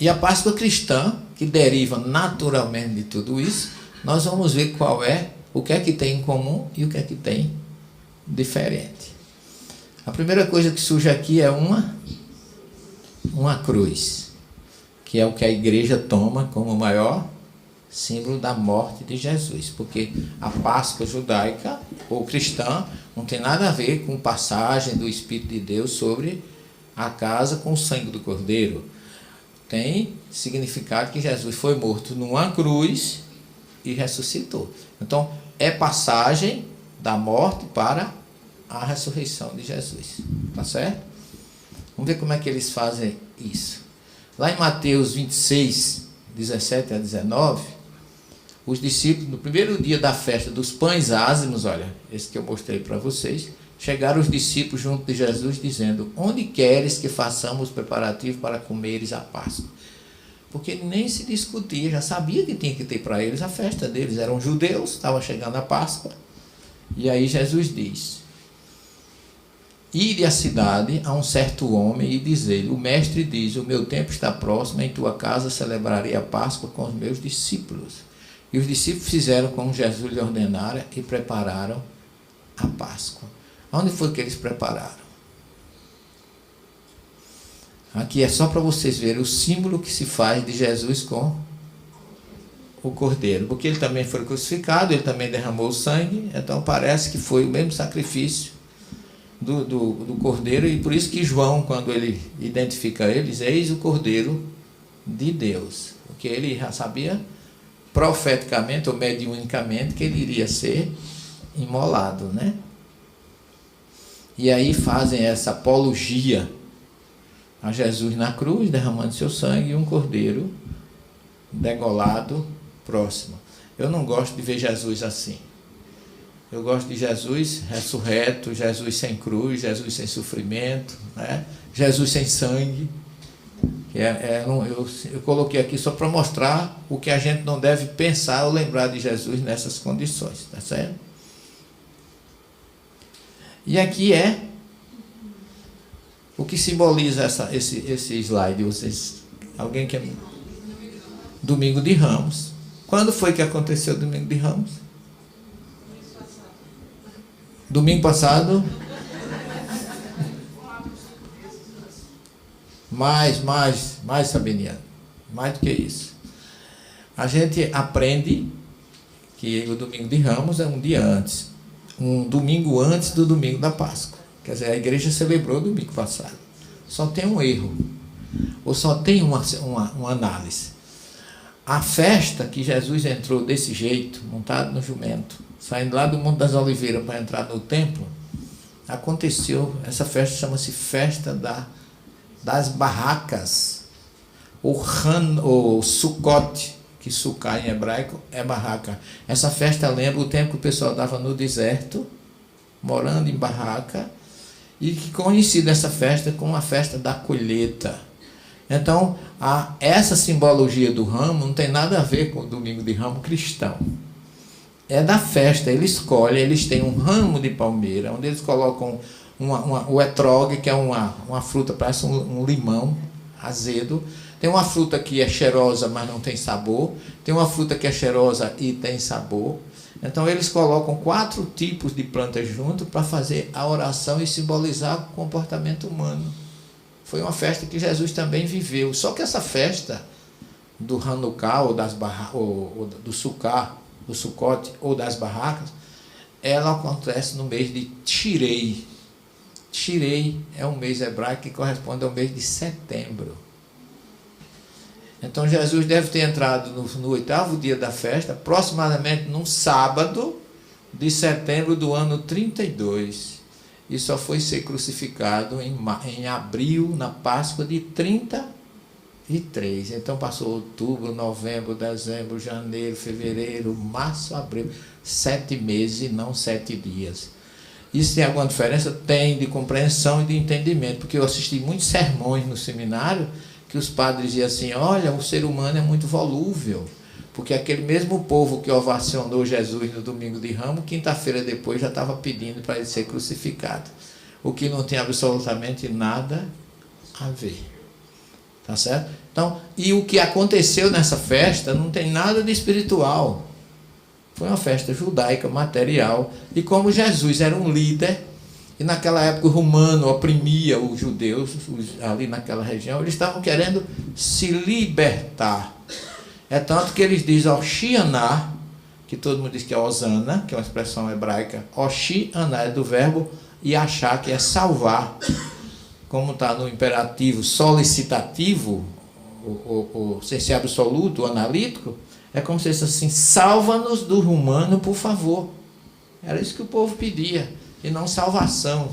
E a Páscoa cristã, que deriva naturalmente de tudo isso, nós vamos ver qual é, o que é que tem em comum e o que é que tem diferente. A primeira coisa que surge aqui é uma cruz, que é o que a igreja toma como o maior símbolo da morte de Jesus, porque a Páscoa judaica ou cristã não tem nada a ver com passagem do Espírito de Deus sobre a casa com o sangue do Cordeiro. Tem significado que Jesus foi morto numa cruz e ressuscitou. Então, é passagem da morte para a ressurreição de Jesus. Tá certo? Vamos ver como é que eles fazem isso. Lá em Mateus 26, 17 a 19, os discípulos, no primeiro dia da festa dos pães ázimos, olha, esse que eu mostrei para vocês, chegaram os discípulos junto de Jesus, dizendo: onde queres que façamos os preparativos para comeres a Páscoa? Porque nem se discutia, já sabia que tinha que ter para eles a festa deles, eram judeus, estava chegando a Páscoa. E aí Jesus diz: ide à cidade a um certo homem e diz-lhe: o mestre diz, o meu tempo está próximo, em tua casa celebrarei a Páscoa com os meus discípulos. E os discípulos fizeram como Jesus lhe ordenara e prepararam a Páscoa. Onde foi que eles prepararam? Aqui é só para vocês verem o símbolo que se faz de Jesus com o Cordeiro. Porque ele também foi crucificado, ele também derramou o sangue, então parece que foi o mesmo sacrifício do Cordeiro, e por isso que João, quando ele identifica ele, diz: eis o Cordeiro de Deus. Porque ele já sabia profeticamente ou mediunicamente que ele iria ser imolado, né? E aí fazem essa apologia a Jesus na cruz, derramando seu sangue, e um cordeiro degolado próximo. Eu não gosto de ver Jesus assim. Eu gosto de Jesus ressurreto, Jesus sem cruz, Jesus sem sofrimento, né? Jesus sem sangue. Eu coloquei aqui só para mostrar o que a gente não deve pensar ou lembrar de Jesus nessas condições, tá certo? E aqui é o que simboliza esse slide. Alguém quer? Domingo de Ramos. Quando foi que aconteceu o Domingo de Ramos? Domingo passado? Mais, Sabiniano. Mais do que isso. A gente aprende que o Domingo de Ramos é um dia antes. Um domingo antes do domingo da Páscoa. Quer dizer, a igreja celebrou o domingo passado. Só tem um erro. Ou só tem uma análise. A festa que Jesus entrou desse jeito, montado no jumento, saindo lá do Monte das Oliveiras para entrar no templo, aconteceu. Essa festa chama-se Festa das Barracas, ou Sukkot, que Sukkah em hebraico é barraca. Essa festa lembra o tempo que o pessoal estava no deserto, morando em barraca, e que coincide essa festa com a festa da colheita. Então, essa simbologia do ramo não tem nada a ver com o Domingo de Ramo cristão. É da festa, eles têm um ramo de palmeira, onde eles colocam o etrogue, que é uma fruta, parece um limão azedo. Tem uma fruta que é cheirosa, mas não tem sabor. Tem uma fruta que é cheirosa e tem sabor. Então, eles colocam 4 tipos de plantas juntos para fazer a oração e simbolizar o comportamento humano. Foi uma festa que Jesus também viveu. Só que essa festa do Hanukkah, ou do Sukkah, do Sukkot, ou das barracas, ela acontece no mês de Tirei. Tirei é um mês hebraico que corresponde ao mês de setembro. Então Jesus deve ter entrado no 8º dia da festa, aproximadamente num sábado de setembro do ano 32. E só foi ser crucificado em abril, na Páscoa de 33. Então passou outubro, novembro, dezembro, janeiro, fevereiro, março, abril. 7 meses e não 7 dias. Isso tem alguma diferença? Tem, de compreensão e de entendimento. Porque eu assisti muitos sermões no seminário que os padres diziam assim: olha, o ser humano é muito volúvel. Porque aquele mesmo povo que ovacionou Jesus no Domingo de Ramos, quinta-feira depois já estava pedindo para ele ser crucificado. O que não tem absolutamente nada a ver. Tá certo? Então, e o que aconteceu nessa festa não tem nada de espiritual. Foi uma festa judaica, material. E como Jesus era um líder, e naquela época o romano oprimia os judeus ali naquela região, eles estavam querendo se libertar. É tanto que eles dizem Oshianá, que todo mundo diz que é Osana, que é uma expressão hebraica. Oshianá é do verbo Yashá, que é salvar. Como está no imperativo solicitativo, o sense absoluto, o analítico, é como se fosse assim: salva-nos do romano, por favor. Era isso que o povo pedia, e não salvação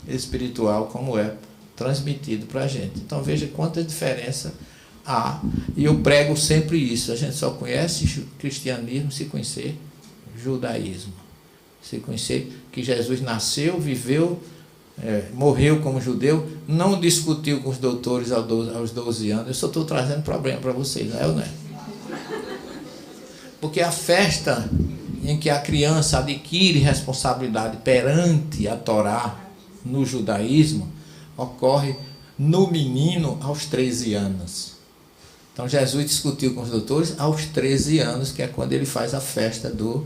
espiritual, como é transmitido para a gente. Então veja quanta diferença há. E eu prego sempre isso: a gente só conhece cristianismo se conhecer judaísmo, se conhecer que Jesus nasceu, viveu, morreu como judeu, não discutiu com os doutores aos 12 anos. Eu só estou trazendo problema para vocês, não é ou não é? Porque a festa em que a criança adquire responsabilidade perante a Torá no judaísmo ocorre no menino aos 13 anos. Então Jesus discutiu com os doutores aos 13 anos, que é quando ele faz a festa do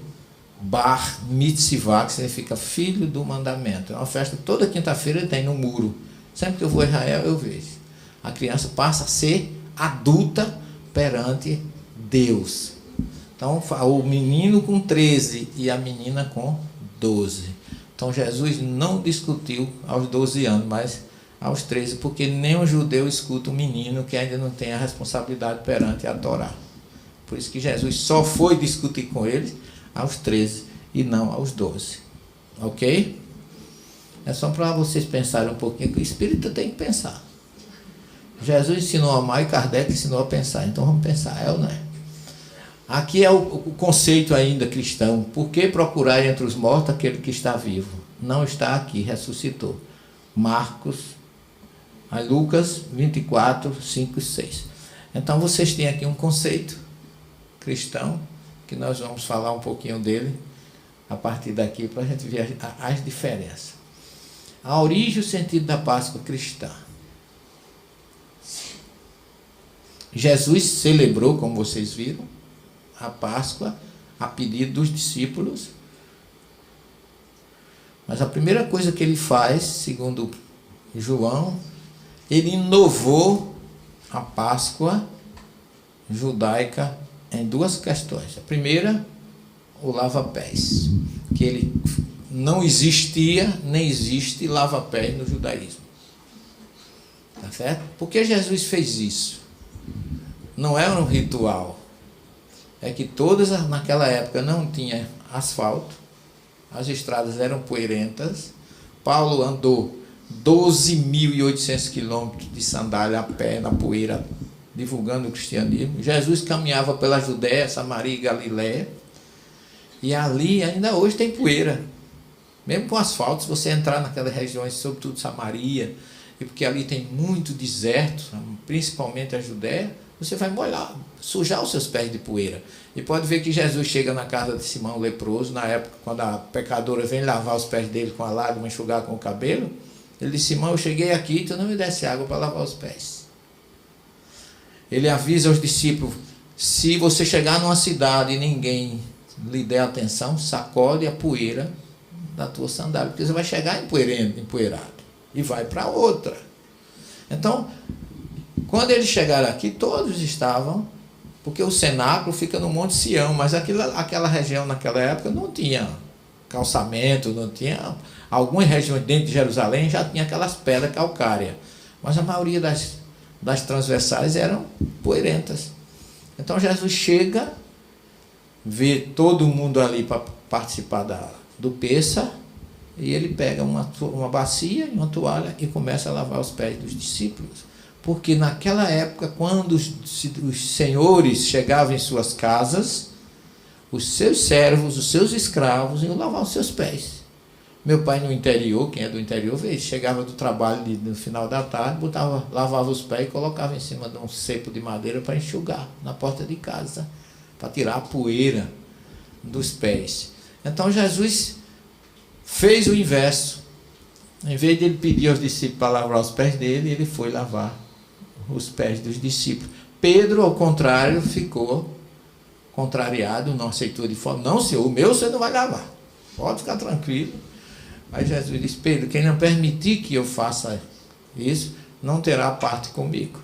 Bar Mitzvah, que significa filho do mandamento. É uma festa que toda quinta-feira tem no muro. Sempre que eu vou a Israel eu vejo. A criança passa a ser adulta perante Deus. Então o menino com 13 e a menina com 12. Então Jesus não discutiu aos 12 anos, mas aos 13, porque nenhum judeu escuta um menino que ainda não tem a responsabilidade perante a Torá. Por isso que Jesus só foi discutir com eles aos 13 e não aos 12. Ok? É só para vocês pensarem um pouquinho, que o espírito tem que pensar. Jesus ensinou a amar e Kardec ensinou a pensar. Então vamos pensar, é ou não é? Aqui é o conceito ainda cristão. Por que procurar entre os mortos aquele que está vivo? Não está aqui, ressuscitou. Lucas 24, 5 e 6. Então vocês têm aqui um conceito cristão, que nós vamos falar um pouquinho dele a partir daqui, para a gente ver as diferenças. A origem e o sentido da Páscoa cristã. Jesus celebrou, como vocês viram, a Páscoa a pedido dos discípulos. Mas a primeira coisa que ele faz, segundo João, ele inovou a Páscoa judaica em duas questões. A primeira, o lava-pés, que ele não existia, nem existe lava-pés no judaísmo. Tá certo? Por que Jesus fez isso? Não é um ritual. É que todas naquela época não tinha asfalto, as estradas eram poeirentas. Paulo andou 12.800 quilômetros de sandália a pé na poeira, divulgando o cristianismo. Jesus caminhava pela Judéia, Samaria e Galiléia, e ali ainda hoje tem poeira, mesmo com asfalto. Se você entrar naquelas regiões, sobretudo Samaria, e porque ali tem muito deserto, principalmente a Judéia, você vai molhar, sujar os seus pés de poeira. E pode ver que Jesus chega na casa de Simão leproso, na época quando a pecadora vem lavar os pés dele com a lágrima, enxugar com o cabelo. Ele diz: Simão, eu cheguei aqui, tu não me desse água para lavar os pés. Ele avisa aos discípulos: se você chegar numa cidade e ninguém lhe der atenção, sacode a poeira da tua sandália, porque você vai chegar empoeirado e vai para outra. Então, quando eles chegaram aqui, todos estavam, porque o cenáculo fica no Monte Sião, mas aquela região naquela época não tinha calçamento, não tinha. Algumas regiões dentro de Jerusalém já tinha aquelas pedras calcárias, mas a maioria das transversais eram poeirentas. Então Jesus chega, vê todo mundo ali para participar do Pêssar, e ele pega uma bacia e uma toalha e começa a lavar os pés dos discípulos. Porque naquela época, quando os senhores chegavam em suas casas, os seus servos, os seus escravos iam lavar os seus pés. Meu pai no interior, quem é do interior, chegava do trabalho no final da tarde, lavava os pés e colocava em cima de um cepo de madeira para enxugar na porta de casa, para tirar a poeira dos pés. Então Jesus fez o inverso. Em vez de ele pedir aos discípulos para lavar os pés dele, ele foi lavar os pés dos discípulos. Pedro, ao contrário, ficou contrariado, não aceitou de forma, não, Senhor, o meu você não vai lavar, pode ficar tranquilo. Aí Jesus disse: Pedro, quem não permitir que eu faça isso, não terá parte comigo.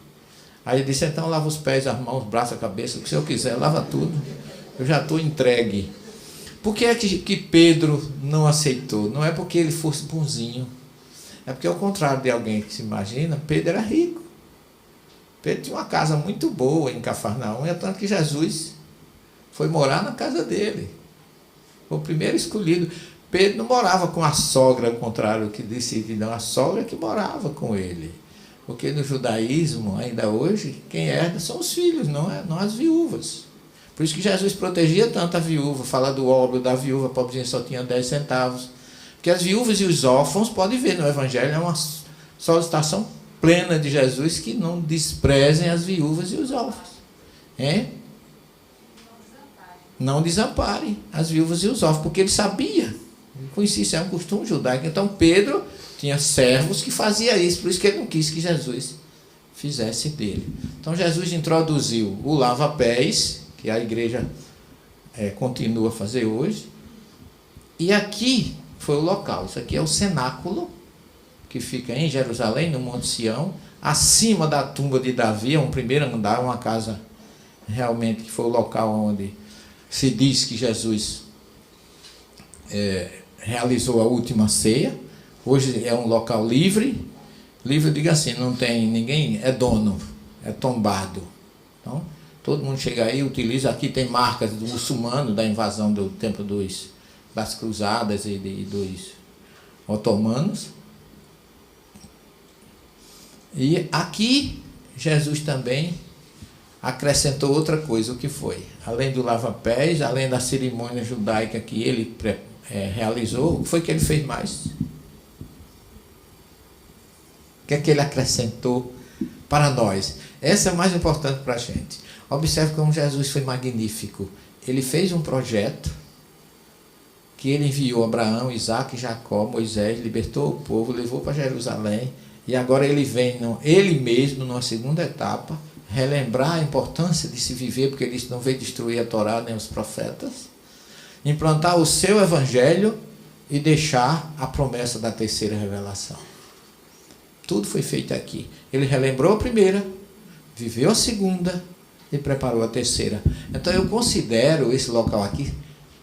Aí ele disse: então lava os pés, as mãos, os braços, a cabeça, o que o Senhor quiser, lava tudo, eu já estou entregue. Por que é que Pedro não aceitou? Não é porque ele fosse bonzinho, é porque, ao contrário de alguém que se imagina, Pedro era rico. Pedro tinha uma casa muito boa em Cafarnaum, é tanto que Jesus foi morar na casa dele. Foi o primeiro escolhido. Pedro não morava com a sogra, ao contrário do que disse, não, a sogra que morava com ele. Porque no judaísmo, ainda hoje, quem herda são os filhos, não as viúvas. Por isso que Jesus protegia tanto a viúva. Fala do óbolo da viúva, a pobrezinha só tinha 10 centavos. Porque as viúvas e os órfãos, pode ver no Evangelho, é uma solicitação plena de Jesus que não desprezem as viúvas e os órfãos. Não desamparem as viúvas e os órfãos, porque ele sabia. Ele conhecia, isso é um costume judaico. Então Pedro tinha servos que faziam isso, por isso que ele não quis que Jesus fizesse dele. Então Jesus introduziu o lava-pés, que a igreja continua a fazer hoje. E aqui foi o local, isso aqui é o cenáculo, que fica em Jerusalém, no Monte Sião, acima da tumba de Davi, é um primeiro andar, uma casa realmente que foi o local onde se diz que Jesus realizou a última ceia. Hoje é um local livre, diga assim, não tem ninguém, é dono, é tombado. Então, todo mundo chega aí, utiliza, aqui tem marcas do muçulmano, da invasão do tempo das cruzadas e dos otomanos. E aqui, Jesus também acrescentou outra coisa, o que foi? Além do lava-pés, além da cerimônia judaica que ele realizou, o que foi que ele fez mais? O que é que ele acrescentou para nós? Essa é mais importante para a gente. Observe como Jesus foi magnífico. Ele fez um projeto que ele enviou Abraão, Isaac, Jacó, Moisés, libertou o povo, levou para Jerusalém, e agora ele vem, ele mesmo, numa segunda etapa, relembrar a importância de se viver, porque ele não veio destruir a Torá nem os profetas, implantar o seu evangelho e deixar a promessa da terceira revelação. Tudo foi feito aqui. Ele relembrou a primeira, viveu a segunda e preparou a terceira. Então eu considero esse local aqui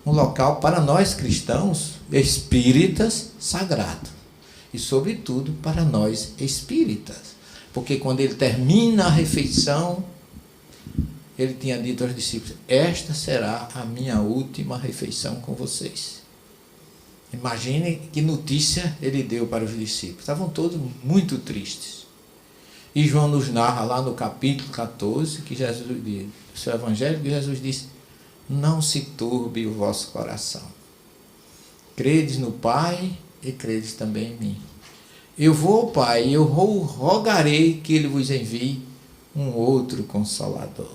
um local para nós cristãos, espíritas, sagrado. E sobretudo para nós espíritas. Porque quando ele termina a refeição, ele tinha dito aos discípulos: esta será a minha última refeição com vocês. Imagine que notícia ele deu para os discípulos. Estavam todos muito tristes. E João nos narra lá no capítulo 14, que Jesus diz, o seu evangelho, que Jesus disse: não se turbe o vosso coração. Credes no Pai e credes também em mim. Eu vou ao Pai e eu rogarei que ele vos envie um outro Consolador.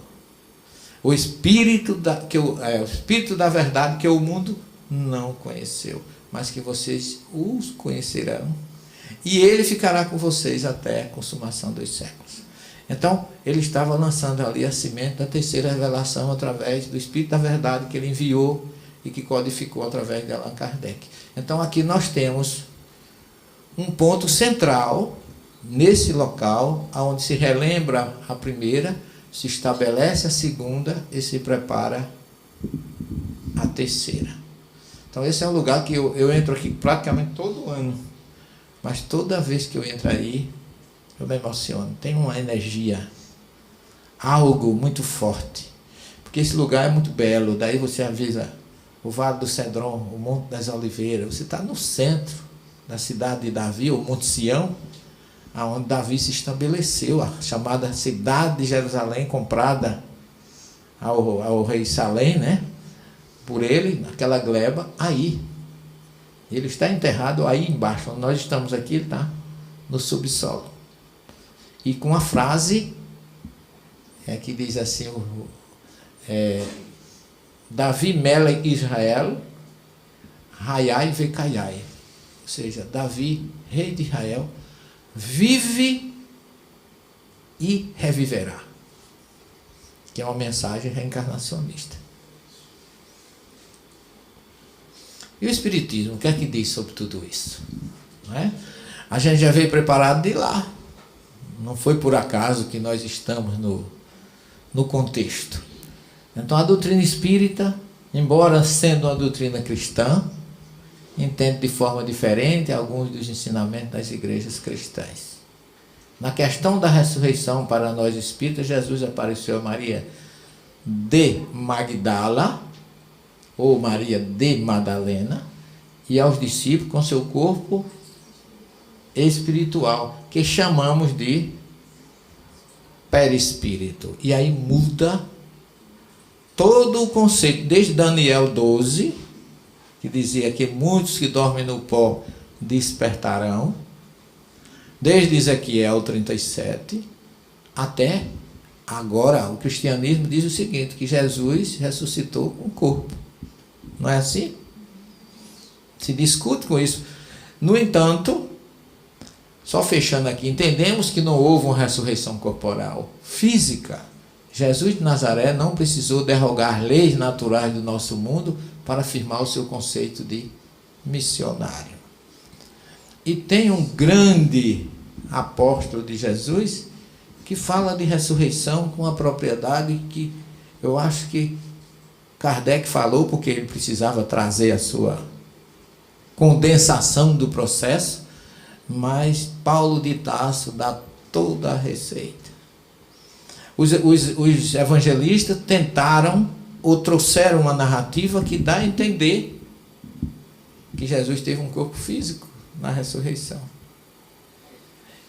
O Espírito o Espírito da verdade que o mundo não conheceu, mas que vocês os conhecerão. E ele ficará com vocês até a consumação dos séculos. Então, ele estava lançando ali a semente da terceira revelação através do Espírito da verdade que ele enviou e que codificou através de Allan Kardec. Então, aqui nós temos um ponto central nesse local, onde se relembra a primeira, se estabelece a segunda e se prepara a terceira. Então, esse é um lugar que eu entro aqui praticamente todo ano, mas toda vez que eu entro aí, eu me emociono. Tem uma energia, algo muito forte, porque esse lugar é muito belo. Daí você avisa o Vale do Cedron, o Monte das Oliveiras. Você está no centro da cidade de Davi, o Monte Sião, onde Davi se estabeleceu, a chamada cidade de Jerusalém, comprada ao rei Salém, né? Por ele, naquela gleba, aí. Ele está enterrado aí embaixo, onde nós estamos aqui, ele está no subsolo. E com a frase que diz assim, Davi Melech Israel, Raiai Vekaiai. Ou seja, Davi, rei de Israel, vive e reviverá. Que é uma mensagem reencarnacionista. E o Espiritismo, o que é que diz sobre tudo isso? Não é? A gente já veio preparado de lá. Não foi por acaso que nós estamos no contexto. Então a doutrina espírita, embora sendo uma doutrina cristã, entende de forma diferente alguns dos ensinamentos das igrejas cristãs. Na questão da ressurreição para nós espíritas, Jesus apareceu a Maria de Magdala, ou Maria de Madalena, e aos discípulos com seu corpo espiritual, que chamamos de perispírito. E aí muda todo o conceito, desde Daniel 12, que dizia que muitos que dormem no pó despertarão, desde Ezequiel 37, até agora o cristianismo diz o seguinte, que Jesus ressuscitou com o corpo. Não é assim? Se discute com isso. No entanto, só fechando aqui, entendemos que não houve uma ressurreição corporal física. Jesus de Nazaré não precisou derrogar leis naturais do nosso mundo para afirmar o seu conceito de missionário. E tem um grande apóstolo de Jesus que fala de ressurreição com a propriedade que eu acho que Kardec falou, porque ele precisava trazer a sua condensação do processo, mas Paulo de Tarso dá toda a receita. Os evangelistas tentaram ou trouxeram uma narrativa que dá a entender que Jesus teve um corpo físico na ressurreição.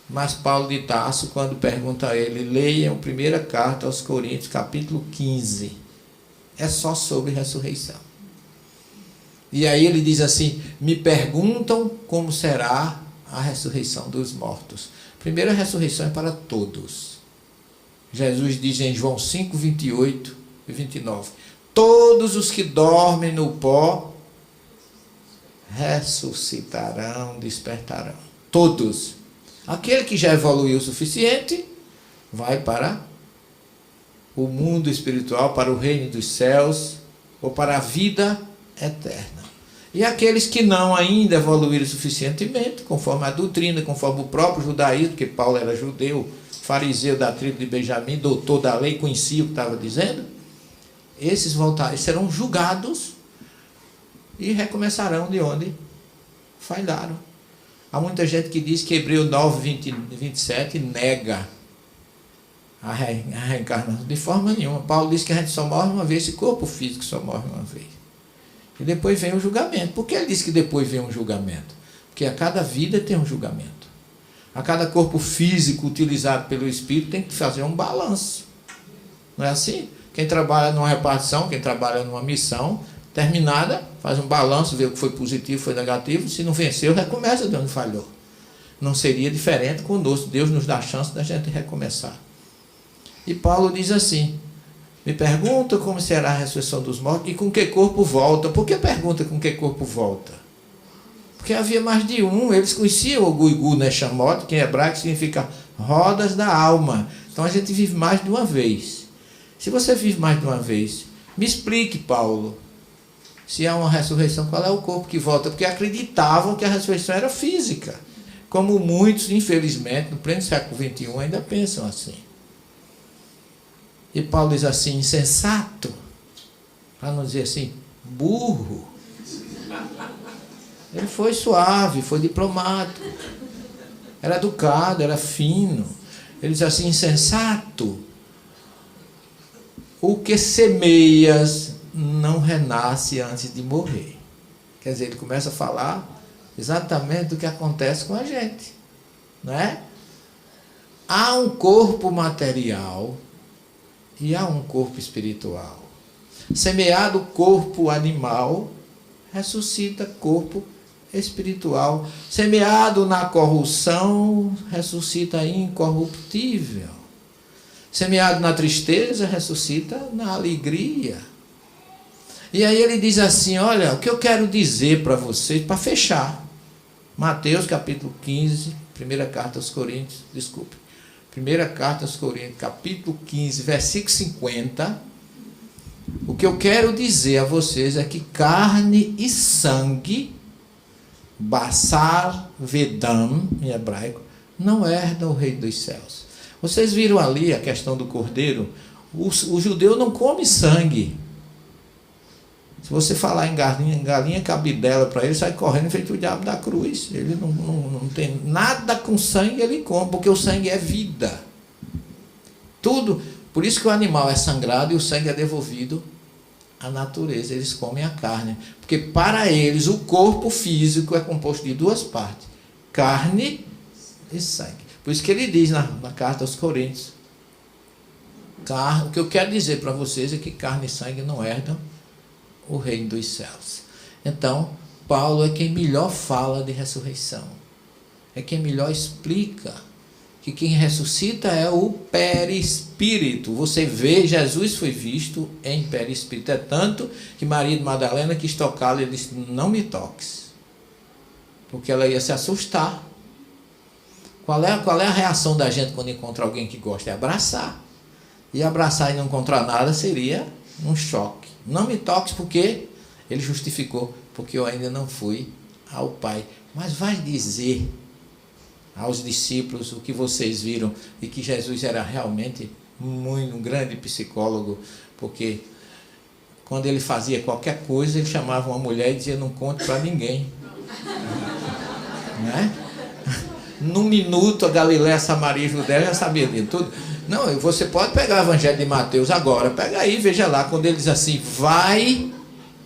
Mas Paulo de Tarso, quando pergunta a ele, leia a primeira carta aos Coríntios, capítulo 15. É só sobre ressurreição. E aí ele diz assim, me perguntam como será a ressurreição dos mortos. Primeiro, a ressurreição é para todos. Jesus diz em João 5, 28 e 29, todos os que dormem no pó ressuscitarão, despertarão. Todos. Aquele que já evoluiu o suficiente, vai para o mundo espiritual, para o reino dos céus, ou para a vida eterna. E aqueles que não ainda evoluíram suficientemente, conforme a doutrina, conforme o próprio judaísmo, porque Paulo era judeu, fariseu da tribo de Benjamim, doutor da lei, conhecia o que estava dizendo, esses serão julgados e recomeçarão de onde falharam. Há muita gente que diz que Hebreu 9, 27 nega a reencarnação. De forma nenhuma. Paulo diz que a gente só morre uma vez, esse corpo físico só morre uma vez. E depois vem o julgamento. Por que ele diz que depois vem um julgamento? Porque a cada vida tem um julgamento. A cada corpo físico utilizado pelo Espírito tem que fazer um balanço. Não é assim? Quem trabalha numa repartição, quem trabalha numa missão, terminada, faz um balanço, vê o que foi positivo, foi negativo, se não venceu, recomeça de onde falhou. Não seria diferente conosco. Deus nos dá a chance da gente recomeçar. E Paulo diz assim, me pergunta como será a ressurreição dos mortos e com que corpo volta. Por que pergunta com que corpo volta? Porque havia mais de um, eles conheciam o Guigu Neshamot, que em hebraico significa rodas da alma. Então a gente vive mais de uma vez. Se você vive mais de uma vez, me explique, Paulo, se há uma ressurreição, qual é o corpo que volta? Porque acreditavam que a ressurreição era física, como muitos, infelizmente, no pleno século XXI ainda pensam assim. E Paulo diz assim, insensato, para não dizer assim, burro. Ele foi suave, foi diplomático, era educado, era fino. Ele diz assim, insensato, o que semeias não renasce antes de morrer. Quer dizer, ele começa a falar exatamente do que acontece com a gente, não é? Há um corpo material e há um corpo espiritual. Semeado corpo animal, ressuscita corpo espiritual. Semeado na corrupção, ressuscita incorruptível. Semeado na tristeza, ressuscita na alegria. E aí ele diz assim, olha, o que eu quero dizer para vocês, para fechar, Mateus capítulo 15, primeira carta aos Coríntios, desculpe, Primeira carta aos Coríntios, capítulo 15, versículo 50. O que eu quero dizer a vocês é que carne e sangue, basar vedam, em hebraico, não herdam o reino dos céus. Vocês viram ali a questão do cordeiro? O judeu não come sangue. Se você falar em galinha cabidela para ele, sai correndo feito o diabo da cruz. Ele não tem nada com sangue, ele come, porque o sangue é vida. Tudo. Por isso que o animal é sangrado e o sangue é devolvido à natureza. Eles comem a carne. Porque para eles o corpo físico é composto de duas partes: carne e sangue. Por isso que ele diz na carta aos Coríntios: o que eu quero dizer para vocês é que carne e sangue não herdam o reino dos céus. Então, Paulo é quem melhor fala de ressurreição. É quem melhor explica que quem ressuscita é o perispírito. Você vê, Jesus foi visto em perispírito. É tanto que Maria de Madalena quis tocá-lo e disse: não me toques, porque ela ia se assustar. Qual é a reação da gente quando encontra alguém que gosta? É abraçar. E abraçar e não encontrar nada seria um choque. Não me toques, porque ele justificou, porque eu ainda não fui ao Pai. Mas vai dizer aos discípulos o que vocês viram, e que Jesus era realmente um grande psicólogo, porque quando ele fazia qualquer coisa, ele chamava uma mulher e dizia: não conte para ninguém. Né? Num minuto, a Galiléia, Samaria e Judéia já sabia de tudo. Não, você pode pegar o Evangelho de Mateus agora, pega aí, veja lá, quando ele diz assim: vai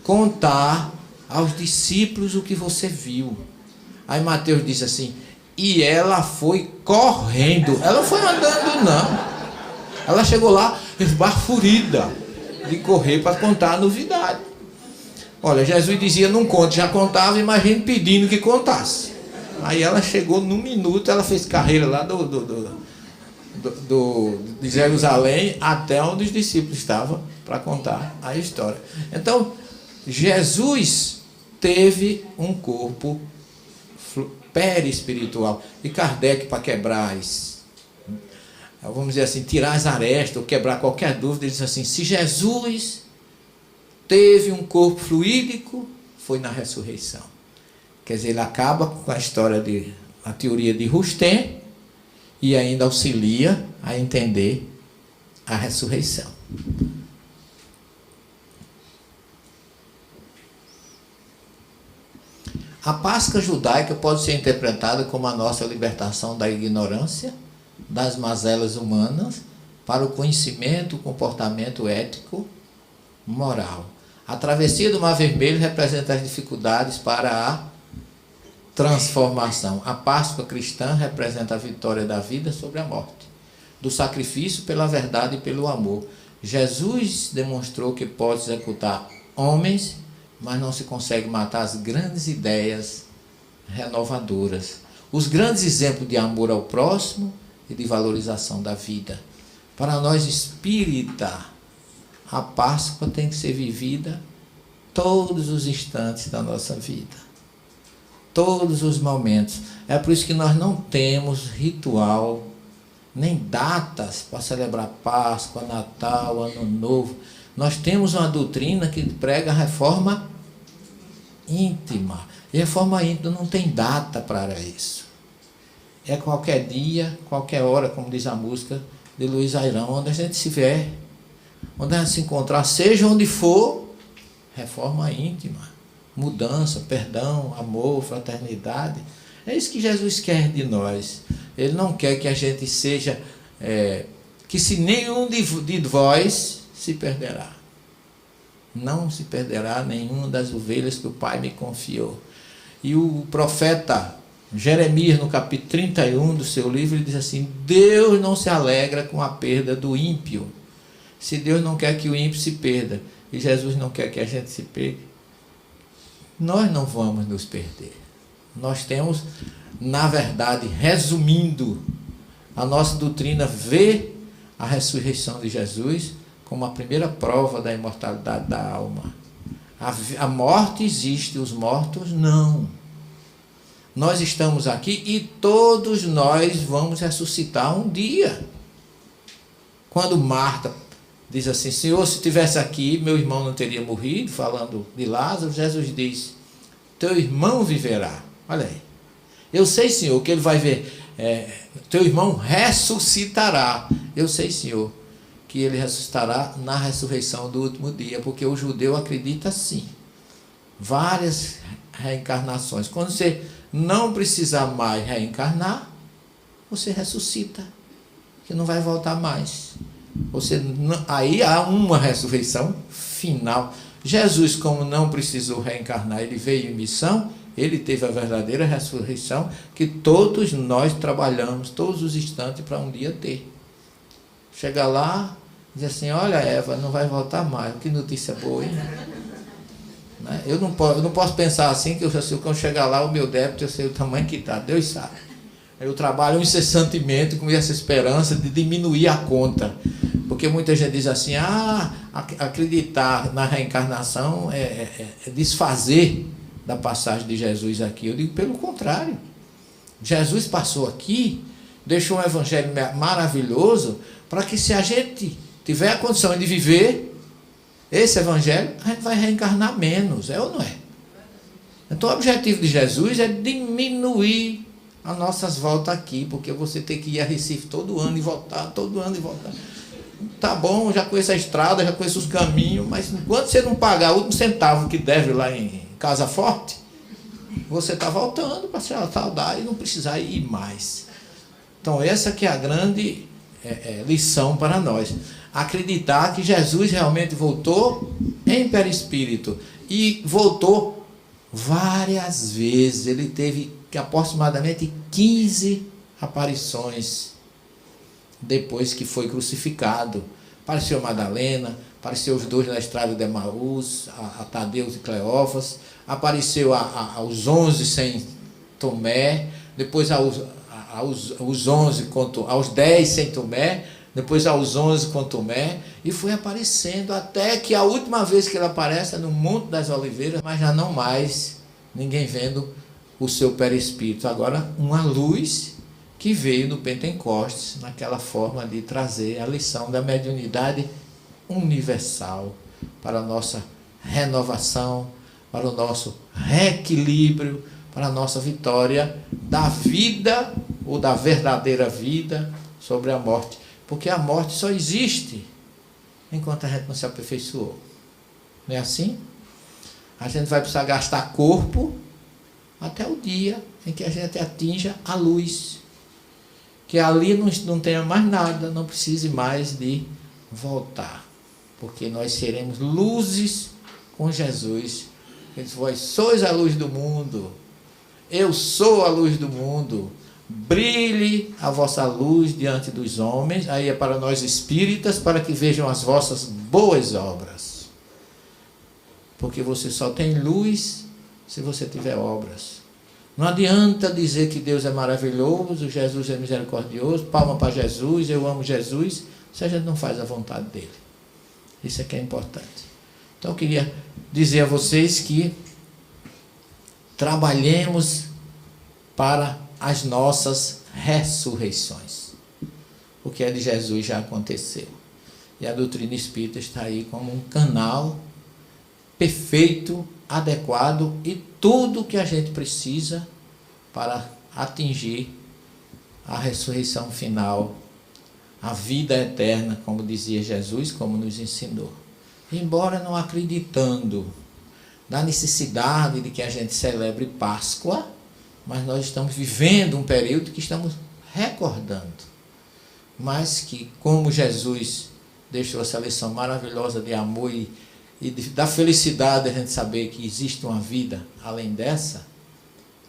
contar aos discípulos o que você viu. Aí Mateus diz assim: e ela foi correndo. Ela não foi andando, não. Ela chegou lá esbafurida de correr para contar a novidade. Olha, Jesus dizia: não conte, já contava, imagine pedindo que contasse. Aí ela chegou num minuto, ela fez carreira lá de Jerusalém até onde os discípulos estavam para contar a história. Então, Jesus teve um corpo perispiritual. E Kardec, para quebrar vamos dizer assim, tirar as arestas ou quebrar qualquer dúvida, ele diz assim: se Jesus teve um corpo fluídico, foi na ressurreição. Quer dizer, ele acaba com a história a teoria de Rustem e ainda auxilia a entender a ressurreição. A Páscoa judaica pode ser interpretada como a nossa libertação da ignorância, das mazelas humanas, para o conhecimento, o comportamento ético, moral. A travessia do Mar Vermelho representa as dificuldades para a transformação. A Páscoa cristã representa a vitória da vida sobre a morte, do sacrifício pela verdade e pelo amor. Jesus demonstrou que pode executar homens, mas não se consegue matar as grandes ideias renovadoras, os grandes exemplos de amor ao próximo e de valorização da vida. Para nós espírita, a Páscoa tem que ser vivida todos os instantes da nossa vida, todos os momentos. É por isso que nós não temos ritual, nem datas para celebrar Páscoa, Natal, Ano Novo. Nós temos uma doutrina que prega a reforma íntima. E a reforma íntima não tem data para isso. É qualquer dia, qualquer hora, como diz a música de Luiz Airão, onde a gente se vê, onde a gente se encontrar, seja onde for, reforma íntima, mudança, perdão, amor, fraternidade. É isso que Jesus quer de nós. Ele não quer que a gente seja, que se nenhum de vós se perderá. Não se perderá nenhuma das ovelhas que o Pai me confiou. E o profeta Jeremias, no capítulo 31 do seu livro, ele diz assim: Deus não se alegra com a perda do ímpio. Se Deus não quer que o ímpio se perda, e Jesus não quer que a gente se perca, nós não vamos nos perder. Nós temos, na verdade, resumindo, a nossa doutrina vê a ressurreição de Jesus como a primeira prova da imortalidade da alma. A morte existe, os mortos não. nós estamos aqui e todos nós vamos ressuscitar um dia. Quando Marta diz assim, Senhor, se estivesse aqui, meu irmão não teria morrido, falando de Lázaro, Jesus diz, teu irmão viverá. Olha aí. Eu sei, Senhor, que ele vai ver, teu irmão ressuscitará. Eu sei, Senhor, que ele ressuscitará na ressurreição do último dia, porque o judeu acredita assim. Várias reencarnações. Quando você não precisar mais reencarnar, você ressuscita, que não vai voltar mais. Aí há uma ressurreição final. Jesus, como não precisou reencarnar, ele veio em missão, ele teve a verdadeira ressurreição, que todos nós trabalhamos, todos os instantes, para um dia ter. Chega lá, diz assim, olha Eva, não vai voltar mais, que notícia boa, hein? Eu não posso pensar assim, que quando chegar lá, o meu débito, eu sei o tamanho que está, Deus sabe. Eu trabalho incessantemente com essa esperança de diminuir a conta. Porque muita gente diz assim, acreditar na reencarnação é desfazer da passagem de Jesus aqui. Eu digo pelo contrário. Jesus passou aqui, deixou um evangelho maravilhoso, para que se a gente tiver a condição de viver esse evangelho, a gente vai reencarnar menos, é ou não é? Então o objetivo de Jesus é diminuir as nossas voltas aqui, porque você tem que ir a Recife todo ano e voltar, todo ano e voltar. Tá bom, já conheço a estrada, já conheço os caminhos, mas enquanto você não pagar o último centavo que deve lá em Casa Forte, você está voltando para se saudar e não precisar ir mais. Então essa que é a grande lição para nós. Acreditar que Jesus realmente voltou em perispírito e voltou várias vezes. Ele teve aproximadamente 15 aparições depois que foi crucificado. Apareceu Madalena, apareceu os dois na estrada de Emaús, a Tadeu e Cleófas, apareceu aos 11 sem Tomé, depois aos 10 sem Tomé, depois aos 11 com Tomé, e foi aparecendo até que a última vez que ele aparece é no Monte das Oliveiras, mas já não mais ninguém vendo o seu perispírito. Agora uma luz que veio no Pentecostes, naquela forma de trazer a lição da mediunidade universal para a nossa renovação, para o nosso reequilíbrio, para a nossa vitória da vida, ou da verdadeira vida, sobre a morte. Porque a morte só existe enquanto a gente não se aperfeiçoou. Não é assim? A gente vai precisar gastar corpo até o dia em que a gente atinja a luz. Que ali não tenha mais nada, não precise mais de voltar. Porque nós seremos luzes com Jesus. Ele diz, vós sois a luz do mundo. Eu sou a luz do mundo. Brilhe a vossa luz diante dos homens. Aí é para nós espíritas, para que vejam as vossas boas obras. Porque você só tem luz se você tiver obras. Não adianta dizer que Deus é maravilhoso, Jesus é misericordioso, palma para Jesus, eu amo Jesus, se a gente não faz a vontade dele. Isso é que é importante. Então eu queria dizer a vocês que trabalhemos para as nossas ressurreições. O que é de Jesus já aconteceu. E a doutrina espírita está aí como um canal perfeito, adequado e tudo o que a gente precisa para atingir a ressurreição final, a vida eterna, como dizia Jesus, como nos ensinou. Embora não acreditando na necessidade de que a gente celebre Páscoa, mas nós estamos vivendo um período que estamos recordando. Mas que, como Jesus deixou essa lição maravilhosa de amor e da felicidade de a gente saber que existe uma vida além dessa,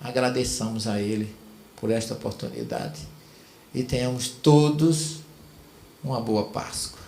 agradeçamos a Ele por esta oportunidade e tenhamos todos uma boa Páscoa.